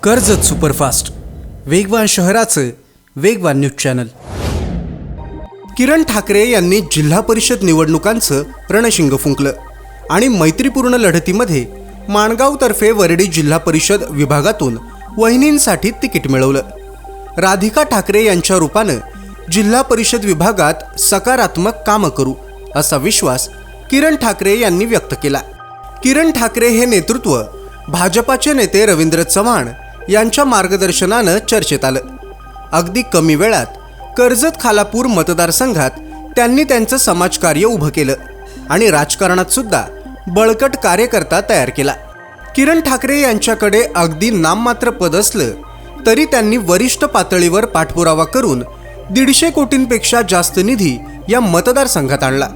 Karjat superfast, वेगवान शहराचं वेगवान न्यूज चॅनल। किरण ठाकरे यांनी जिल्हा परिषद निवडणुकांचं रणशिंग फुंकलं आणि मैत्रीपूर्ण लढतीमध्ये माणगावतर्फे वरडी जिल्हा परिषद विभागातून वहिनींसाठी तिकीट मिळवलं। राधिका ठाकरे यांच्या रूपानं जिल्हा परिषद विभागात सकारात्मक कामं करू असा विश्वास किरण ठाकरे यांनी व्यक्त केला। किरण ठाकरे हे नेतृत्व भाजपाचे नेते रवींद्र चव्हाण यांच्या मार्गदर्शनानं चर्चेत आलं। अगदी कमी वेळात कर्जत खालापूर मतदारसंघात त्यांनी त्यांचं समाजकार्य उभं केलं आणि राजकारणात सुद्धा बळकट कार्यकर्ता तयार केला। किरण ठाकरे यांच्याकडे अगदी नाममात्र पद असलं तरी त्यांनी वरिष्ठ पातळीवर पाठपुरावा करून 150 कोटींपेक्षा जास्त निधी या मतदारसंघात आणला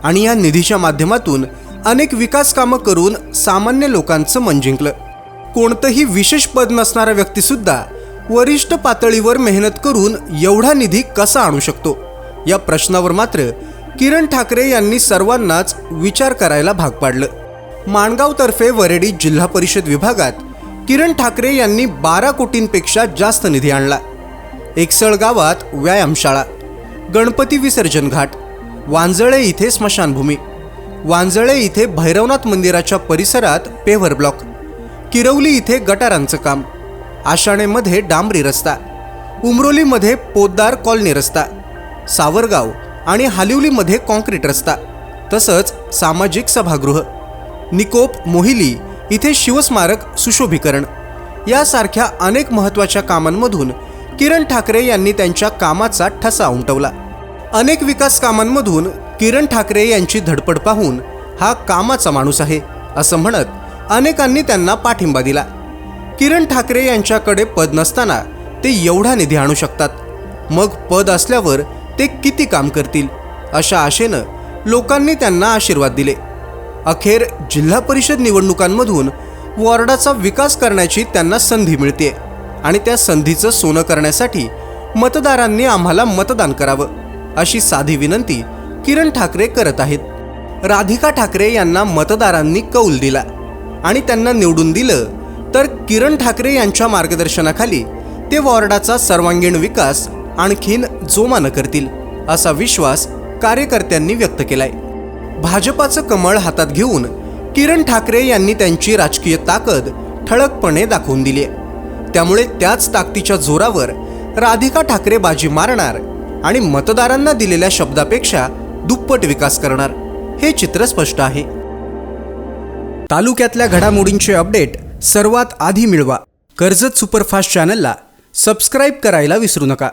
आणि या निधीच्या माध्यमातून अनेक विकास कामं करून सामान्य लोकांचं मन जिंकलं। कोणतंही विशेष पद नसणारा व्यक्ती सुद्धा वरिष्ठ पातळीवर मेहनत करून एवढा निधी कसा आणू शकतो, या प्रश्नावर मात्र किरण ठाकरे यांनी सर्वांनाच विचार करायला भाग पाडलं। माणगावतर्फे वरडी जिल्हा परिषद विभागात किरण ठाकरे यांनी 12 कोटींपेक्षा जास्त निधी आणला। एकसळ गावात व्यायामशाळा, गणपती विसर्जन घाट, वांजळे इथे स्मशानभूमी, वांजळे इथे भैरवनाथ मंदिराच्या परिसरात पेव्हर ब्लॉक, किरवली इथे गटारांचं काम, आषाणेमध्ये डांबरी रस्ता, उमरोलीमध्ये पोद्दार कॉलनी रस्ता, सावरगाव आणि हालिवलीमध्ये कॉन्क्रीट रस्ता, तसंच सामाजिक सभागृह, निकोप मोहिली इथे शिवस्मारक सुशोभीकरण यासारख्या अनेक महत्त्वाच्या कामांमधून किरण ठाकरे यांनी त्यांच्या कामाचा ठसा उमटवला। अनेक विकास कामांमधून किरण ठाकरे यांची धडपड पाहून हा कामाचा माणूस आहे असं म्हणत अनेकांनी त्यांना पाठिंबा दिला। किरण ठाकरे यांच्याकडे पद नसताना ते एवढा निधी आणू शकतात, मग पद असल्यावर ते किती काम करतील, अशा आशेनं लोकांनी त्यांना आशीर्वाद दिले। अखेर जिल्हा परिषद निवडणुकांमधून वॉर्डाचा विकास करण्याची त्यांना संधी मिळते आणि त्या संधीचं सोनं करण्यासाठी मतदारांनी आम्हाला मतदान करावं अशी साधी विनंती किरण ठाकरे करत आहेत। राधिका ठाकरे यांना मतदारांनी कौल दिला आणि त्यांना निवडून दिलं तर किरण ठाकरे यांच्या मार्गदर्शनाखाली ते वॉर्डाचा सर्वांगीण विकास आणखीन जोमानं करतील असा विश्वास कार्यकर्त्यांनी व्यक्त केलाय। भाजपाचं कमळ हातात घेऊन किरण ठाकरे यांनी त्यांची राजकीय ताकद ठळकपणे दाखवून दिली आहे। त्यामुळे त्याच ताकदीच्या जोरावर राधिका ठाकरे बाजी मारणार आणि मतदारांना दिलेल्या शब्दापेक्षा दुप्पट विकास करणार, हे चित्र स्पष्ट आहे। तालुक्यातल्या घडामोडींचे अपडेट सर्वात आधी मिळवा। कर्जत सुपरफास्ट चॅनलला सबस्क्राईब करायला विसरू नका।